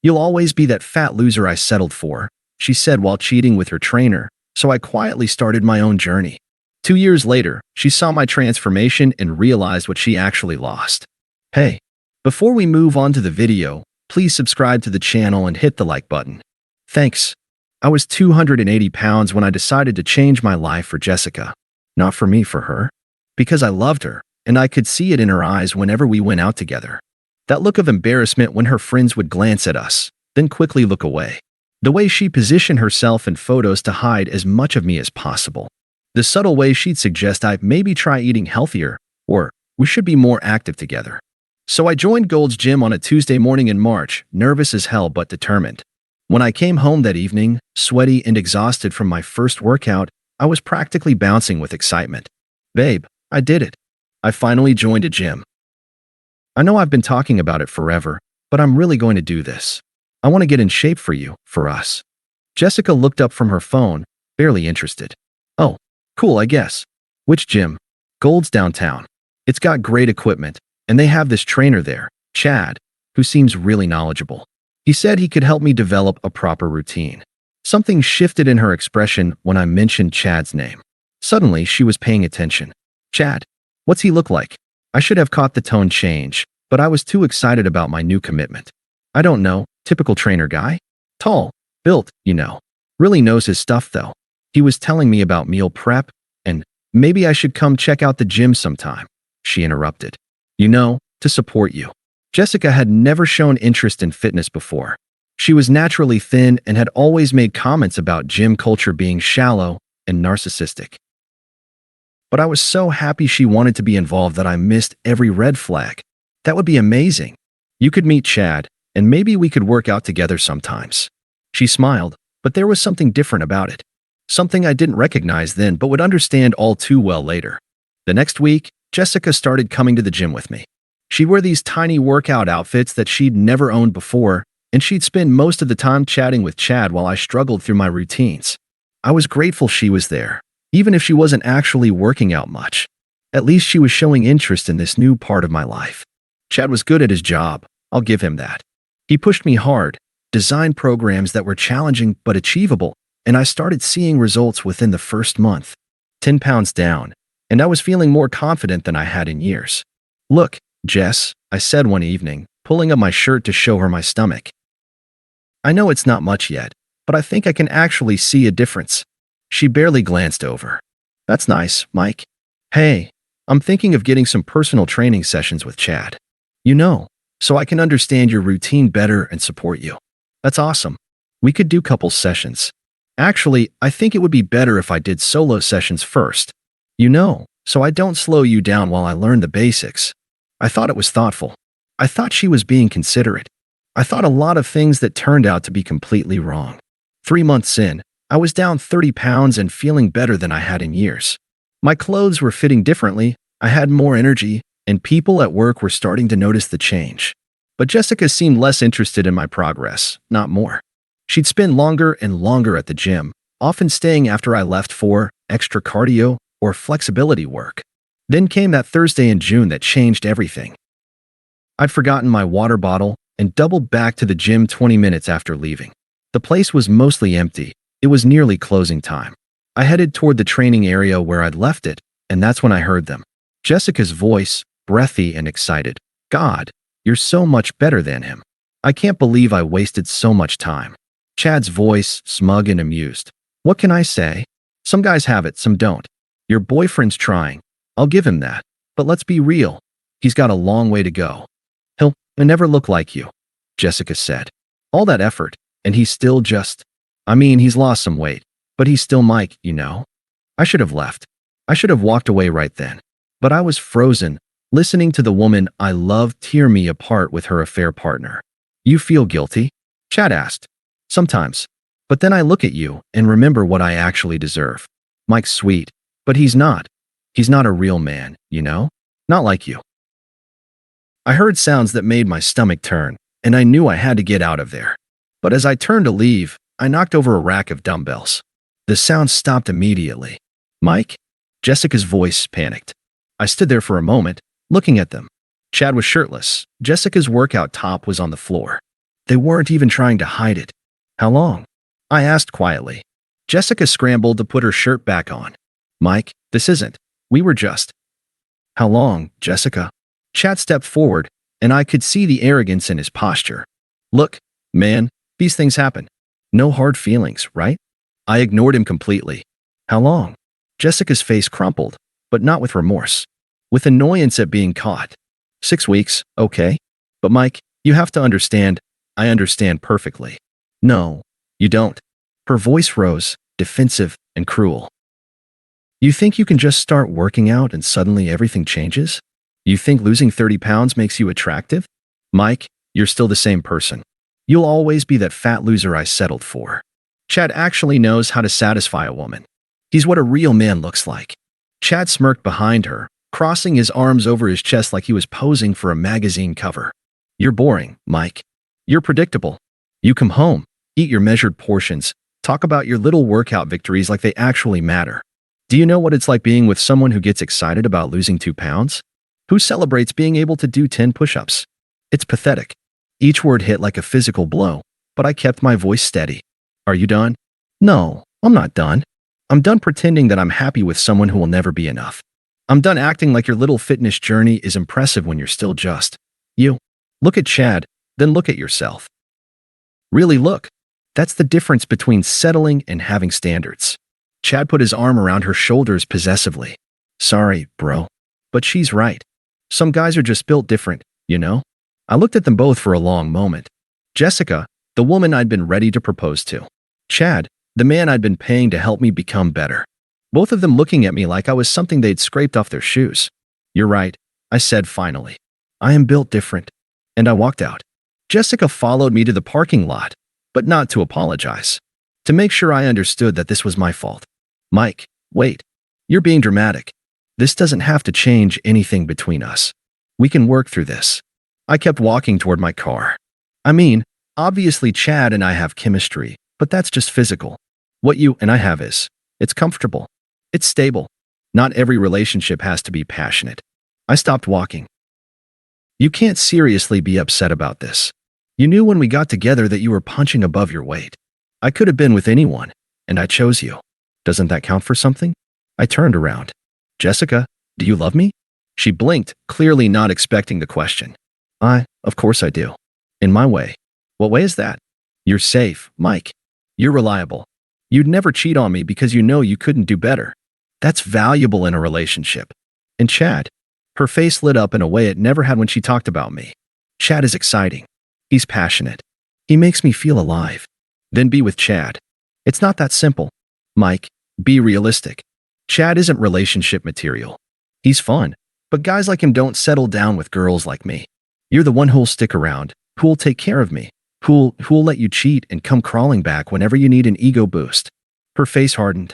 "You'll always be that fat loser I settled for," she said while cheating with her trainer, so I quietly started my own journey. 2 years later, she saw my transformation and realized what she actually lost. Hey, before we move on to the video, please subscribe to the channel and hit the like button. Thanks. I was 280 pounds when I decided to change my life for Jessica. Not for me, for her. Because I loved her, and I could see it in her eyes whenever we went out together. That look of embarrassment when her friends would glance at us, then quickly look away. The way she positioned herself in photos to hide as much of me as possible. The subtle way she'd suggest I maybe try eating healthier, or we should be more active together. So I joined Gold's Gym on a Tuesday morning in March, nervous as hell but determined. When I came home that evening, sweaty and exhausted from my first workout, I was practically bouncing with excitement. Babe, I did it. I finally joined a gym. I know I've been talking about it forever, but I'm really going to do this. I want to get in shape for you, for us. Jessica looked up from her phone, barely interested. Oh, cool, I guess. Which gym? Gold's downtown. It's got great equipment, and they have this trainer there, Chad, who seems really knowledgeable. He said he could help me develop a proper routine. Something shifted in her expression when I mentioned Chad's name. Suddenly, she was paying attention. Chad, what's he look like? I should have caught the tone change, but I was too excited about my new commitment. I don't know, typical trainer guy? Tall, built, you know. Really knows his stuff though. He was telling me about meal prep, and maybe I should come check out the gym sometime. She interrupted. You know, to support you. Jessica had never shown interest in fitness before. She was naturally thin and had always made comments about gym culture being shallow and narcissistic. But I was so happy she wanted to be involved that I missed every red flag. That would be amazing. You could meet Chad, and maybe we could work out together sometimes. She smiled, but there was something different about it. Something I didn't recognize then but would understand all too well later. The next week, Jessica started coming to the gym with me. She'd wear these tiny workout outfits that she'd never owned before, and she'd spend most of the time chatting with Chad while I struggled through my routines. I was grateful she was there, even if she wasn't actually working out much. At least she was showing interest in this new part of my life. Chad was good at his job, I'll give him that. He pushed me hard, designed programs that were challenging but achievable, and I started seeing results within the first month. 10 pounds down, and I was feeling more confident than I had in years. Look, Jess, I said one evening, pulling up my shirt to show her my stomach. I know it's not much yet, but I think I can actually see a difference. She barely glanced over. That's nice, Mike. Hey, I'm thinking of getting some personal training sessions with Chad. You know, so I can understand your routine better and support you. That's awesome. We could do couple sessions. Actually, I think it would be better if I did solo sessions first. You know, so I don't slow you down while I learn the basics. I thought it was thoughtful. I thought she was being considerate. I thought a lot of things that turned out to be completely wrong. 3 months in, I was down 30 pounds and feeling better than I had in years. My clothes were fitting differently, I had more energy, and people at work were starting to notice the change. But Jessica seemed less interested in my progress, not more. She'd spend longer and longer at the gym, often staying after I left for extra cardio or flexibility work. Then came that Thursday in June that changed everything. I'd forgotten my water bottle and doubled back to the gym 20 minutes after leaving. The place was mostly empty. It was nearly closing time. I headed toward the training area where I'd left it, and that's when I heard them. Jessica's voice, breathy and excited. God, you're so much better than him. I can't believe I wasted so much time. Chad's voice, smug and amused. What can I say? Some guys have it, some don't. Your boyfriend's trying. I'll give him that. But let's be real. He's got a long way to go. He'll never look like you, Jessica said. All that effort, and he's still just... he's lost some weight, but he's still Mike, you know? I should have left. I should have walked away right then. But I was frozen, listening to the woman I loved tear me apart with her affair partner. You feel guilty? Chad asked. Sometimes. But then I look at you and remember what I actually deserve. Mike's sweet, but he's not. He's not a real man, you know? Not like you. I heard sounds that made my stomach turn, and I knew I had to get out of there. But as I turned to leave, I knocked over a rack of dumbbells. The sound stopped immediately. Mike? Jessica's voice panicked. I stood there for a moment, looking at them. Chad was shirtless. Jessica's workout top was on the floor. They weren't even trying to hide it. How long? I asked quietly. Jessica scrambled to put her shirt back on. Mike, this isn't. We were just. How long, Jessica? Chad stepped forward, and I could see the arrogance in his posture. Look, man, these things happen. No hard feelings, right? I ignored him completely. How long? Jessica's face crumpled, but not with remorse. With annoyance at being caught. 6 weeks, okay? But Mike, you have to understand. I understand perfectly. No, you don't. Her voice rose, defensive and cruel. You think you can just start working out and suddenly everything changes? You think losing 30 pounds makes you attractive? Mike, you're still the same person. You'll always be that fat loser I settled for. Chad actually knows how to satisfy a woman. He's what a real man looks like. Chad smirked behind her, crossing his arms over his chest like he was posing for a magazine cover. You're boring, Mike. You're predictable. You come home, eat your measured portions, talk about your little workout victories like they actually matter. Do you know what it's like being with someone who gets excited about losing 2 pounds? Who celebrates being able to do 10 push-ups? It's pathetic. Each word hit like a physical blow, but I kept my voice steady. Are you done? No, I'm not done. I'm done pretending that I'm happy with someone who will never be enough. I'm done acting like your little fitness journey is impressive when you're still just you. Look at Chad, then look at yourself. Really look. That's the difference between settling and having standards. Chad put his arm around her shoulders possessively. Sorry, bro. But she's right. Some guys are just built different, you know? I looked at them both for a long moment. Jessica, the woman I'd been ready to propose to. Chad, the man I'd been paying to help me become better. Both of them looking at me like I was something they'd scraped off their shoes. You're right, I said finally. I am built different. And I walked out. Jessica followed me to the parking lot, but not to apologize. To make sure I understood that this was my fault. Mike, wait. You're being dramatic. This doesn't have to change anything between us. We can work through this. I kept walking toward my car. I mean, obviously Chad and I have chemistry, but that's just physical. What you and I have is, it's comfortable. It's stable. Not every relationship has to be passionate. I stopped walking. You can't seriously be upset about this. You knew when we got together that you were punching above your weight. I could have been with anyone, and I chose you. Doesn't that count for something? I turned around. Jessica, do you love me? She blinked, clearly not expecting the question. Of course I do. In my way. What way is that? You're safe, Mike. You're reliable. You'd never cheat on me because you know you couldn't do better. That's valuable in a relationship. And Chad, her face lit up in a way it never had when she talked about me. Chad is exciting. He's passionate. He makes me feel alive. Then be with Chad. It's not that simple. Mike, be realistic. Chad isn't relationship material. He's fun, but guys like him don't settle down with girls like me. You're the one who'll stick around, who'll take care of me, who'll let you cheat and come crawling back whenever you need an ego boost. Her face hardened.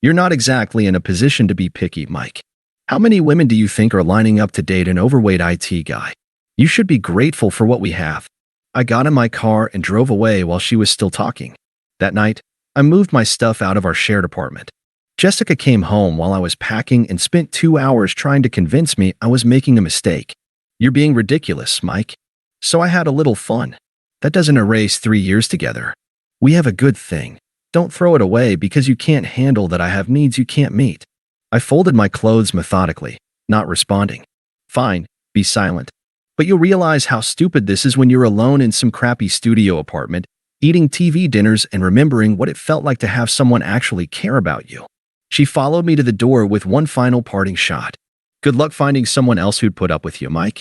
You're not exactly in a position to be picky, Mike. How many women do you think are lining up to date an overweight IT guy? You should be grateful for what we have. I got in my car and drove away while she was still talking. That night, I moved my stuff out of our shared apartment. Jessica came home while I was packing and spent 2 hours trying to convince me I was making a mistake. You're being ridiculous, Mike. So I had a little fun. That doesn't erase 3 years together. We have a good thing. Don't throw it away because you can't handle that I have needs you can't meet. I folded my clothes methodically, not responding. Fine, be silent. But you'll realize how stupid this is when you're alone in some crappy studio apartment, eating TV dinners and remembering what it felt like to have someone actually care about you. She followed me to the door with one final parting shot. Good luck finding someone else who'd put up with you, Mike.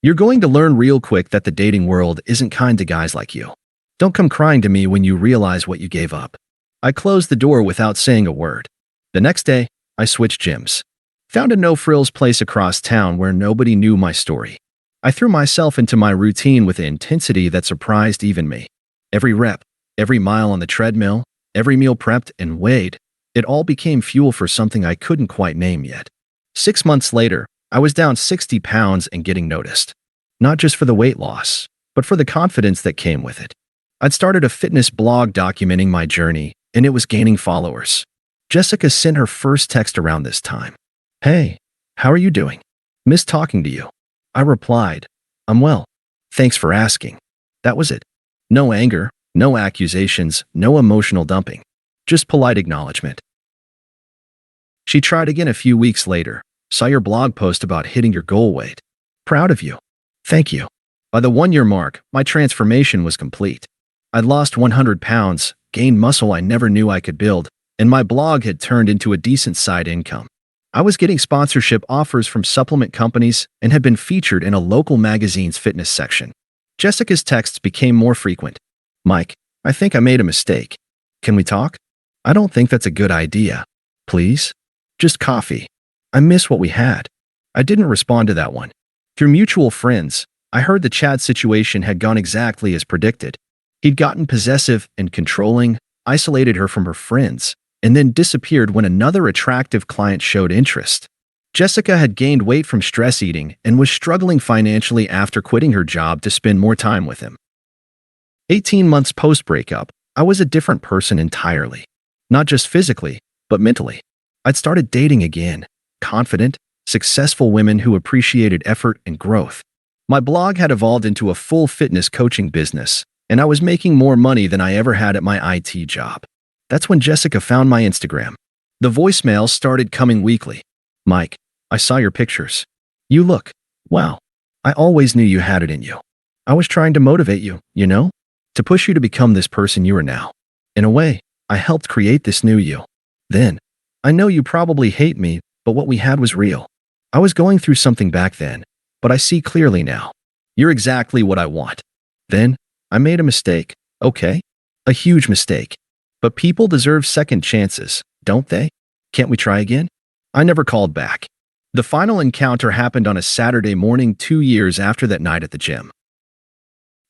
You're going to learn real quick that the dating world isn't kind to guys like you. Don't come crying to me when you realize what you gave up. I closed the door without saying a word. The next day, I switched gyms. Found a no-frills place across town where nobody knew my story. I threw myself into my routine with an intensity that surprised even me. Every rep, every mile on the treadmill, every meal prepped and weighed, it all became fuel for something I couldn't quite name yet. 6 months later, I was down 60 pounds and getting noticed. Not just for the weight loss, but for the confidence that came with it. I'd started a fitness blog documenting my journey, and it was gaining followers. Jessica sent her first text around this time. Hey, how are you doing? Miss talking to you. I replied, I'm well. Thanks for asking. That was it. No anger, no accusations, no emotional dumping. Just polite acknowledgement. She tried again a few weeks later. Saw your blog post about hitting your goal weight. Proud of you. Thank you. By the 1-year mark, my transformation was complete. I'd lost 100 pounds, gained muscle I never knew I could build, and my blog had turned into a decent side income. I was getting sponsorship offers from supplement companies and had been featured in a local magazine's fitness section. Jessica's texts became more frequent. Mike, I think I made a mistake. Can we talk? I don't think that's a good idea. Please? Just coffee. I miss what we had. I didn't respond to that one. Through mutual friends, I heard the Chad situation had gone exactly as predicted. He'd gotten possessive and controlling, isolated her from her friends, and then disappeared when another attractive client showed interest. Jessica had gained weight from stress eating and was struggling financially after quitting her job to spend more time with him. 18 months post-breakup, I was a different person entirely. Not just physically, but mentally. I'd started dating again, confident, successful women who appreciated effort and growth. My blog had evolved into a full fitness coaching business, and I was making more money than I ever had at my IT job. That's when Jessica found my Instagram. The voicemails started coming weekly. Mike, I saw your pictures. You look, wow. I always knew you had it in you. I was trying to motivate you, to push you to become this person you are now. In a way, I helped create this new you. Then, I know you probably hate me, but what we had was real. I was going through something back then, but I see clearly now. You're exactly what I want. Then, I made a mistake, okay? A huge mistake. But people deserve second chances, don't they? Can't we try again? I never called back. The final encounter happened on a Saturday morning 2 years after that night at the gym.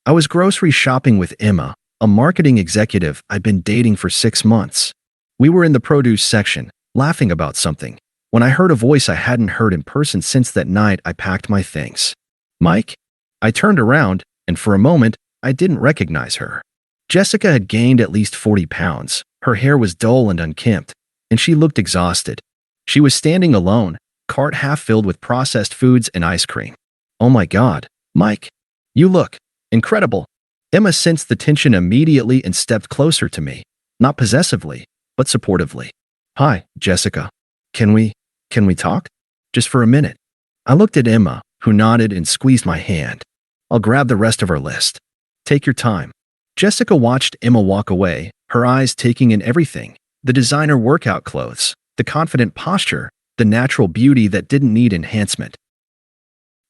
I was grocery shopping with Emma, a marketing executive I'd been dating for 6 months. We were in the produce section, laughing about something, when I heard a voice I hadn't heard in person since that night I packed my things. Mike? I turned around, and for a moment, I didn't recognize her. Jessica had gained at least 40 pounds. Her hair was dull and unkempt, and she looked exhausted. She was standing alone, cart half filled with processed foods and ice cream. Oh my God, Mike. You look incredible. Emma sensed the tension immediately and stepped closer to me, not possessively, but supportively. Hi, Jessica. Can we talk? Just for a minute. I looked at Emma, who nodded and squeezed my hand. I'll grab the rest of our list. Take your time. Jessica watched Emma walk away, her eyes taking in everything. The designer workout clothes, the confident posture, the natural beauty that didn't need enhancement.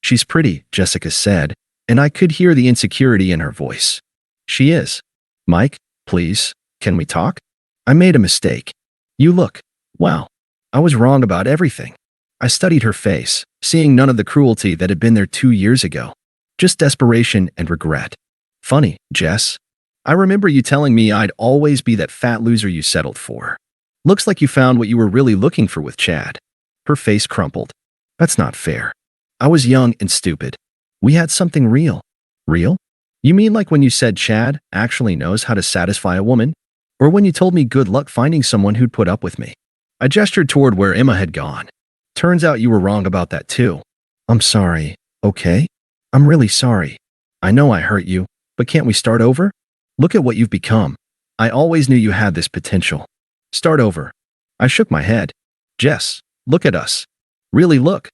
She's pretty, Jessica said, and I could hear the insecurity in her voice. She is. Mike, please, can we talk? I made a mistake. You look, wow. I was wrong about everything. I studied her face, seeing none of the cruelty that had been there 2 years ago. Just desperation and regret. Funny, Jess. I remember you telling me I'd always be that fat loser you settled for. Looks like you found what you were really looking for with Chad. Her face crumpled. That's not fair. I was young and stupid. We had something real. Real? You mean like when you said Chad actually knows how to satisfy a woman? Or when you told me good luck finding someone who'd put up with me? I gestured toward where Emma had gone. Turns out you were wrong about that too. I'm sorry, okay? I'm really sorry. I know I hurt you, but can't we start over? Look at what you've become. I always knew you had this potential. Start over. I shook my head. Jess, look at us. Really look.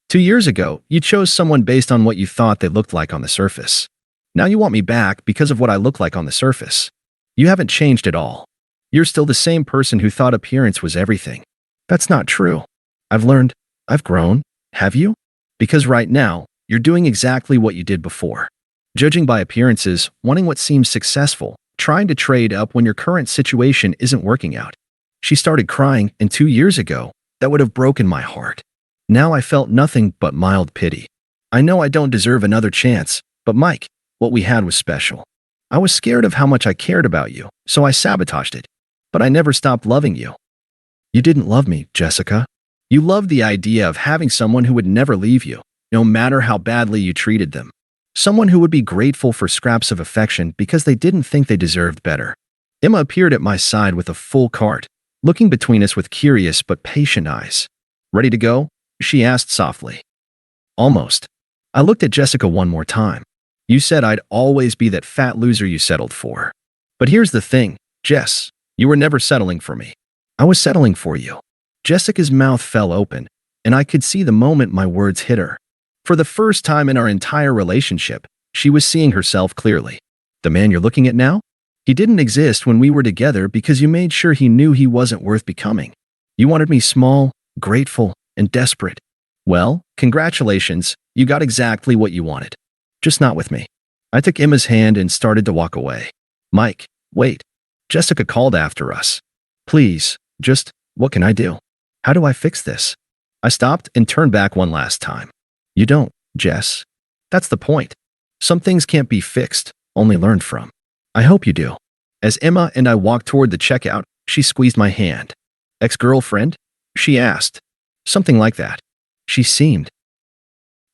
2 years ago, you chose someone based on what you thought they looked like on the surface. Now you want me back because of what I look like on the surface. You haven't changed at all. You're still the same person who thought appearance was everything. That's not true. I've learned. I've grown. Have you? Because right now, you're doing exactly what you did before. Judging by appearances, wanting what seems successful, trying to trade up when your current situation isn't working out. She started crying, and 2 years ago, that would have broken my heart. Now I felt nothing but mild pity. I know I don't deserve another chance, but Mike, what we had was special. I was scared of how much I cared about you, so I sabotaged it. But I never stopped loving you. You didn't love me, Jessica. You loved the idea of having someone who would never leave you, no matter how badly you treated them. Someone who would be grateful for scraps of affection because they didn't think they deserved better. Emma appeared at my side with a full cart, looking between us with curious but patient eyes. Ready to go? She asked softly. Almost. I looked at Jessica one more time. You said I'd always be that fat loser you settled for. But here's the thing, Jess, you were never settling for me. I was settling for you. Jessica's mouth fell open, and I could see the moment my words hit her. For the first time in our entire relationship, she was seeing herself clearly. The man you're looking at now? He didn't exist when we were together because you made sure he knew he wasn't worth becoming. You wanted me small, grateful, and desperate. Well, congratulations, you got exactly what you wanted. Just not with me. I took Emma's hand and started to walk away. Mike, wait. Jessica called after us. Please, what can I do? How do I fix this? I stopped and turned back one last time. You don't, Jess. That's the point. Some things can't be fixed, only learned from. I hope you do. As Emma and I walked toward the checkout, she squeezed my hand. Ex-girlfriend? She asked. Something like that. She seemed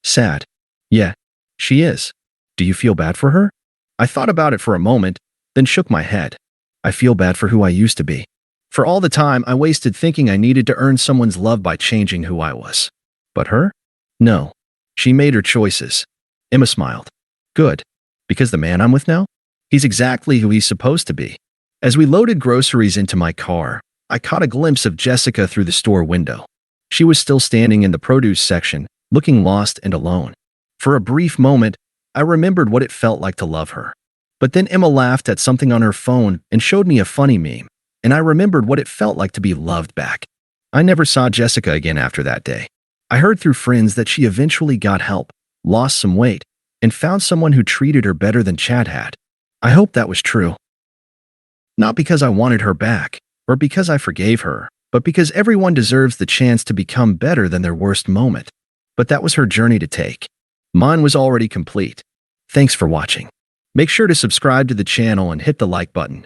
sad. Yeah, she is. Do you feel bad for her? I thought about it for a moment, then shook my head. I feel bad for who I used to be. For all the time I wasted thinking I needed to earn someone's love by changing who I was. But her? No. She made her choices. Emma smiled. Good. Because the man I'm with now? He's exactly who he's supposed to be. As we loaded groceries into my car, I caught a glimpse of Jessica through the store window. She was still standing in the produce section, looking lost and alone. For a brief moment, I remembered what it felt like to love her. But then Emma laughed at something on her phone and showed me a funny meme, and I remembered what it felt like to be loved back. I never saw Jessica again after that day. I heard through friends that she eventually got help, lost some weight, and found someone who treated her better than Chad had. I hope that was true. Not because I wanted her back, or because I forgave her, but because everyone deserves the chance to become better than their worst moment. But that was her journey to take. Mine was already complete. Thanks for watching. Make sure to subscribe to the channel and hit the like button.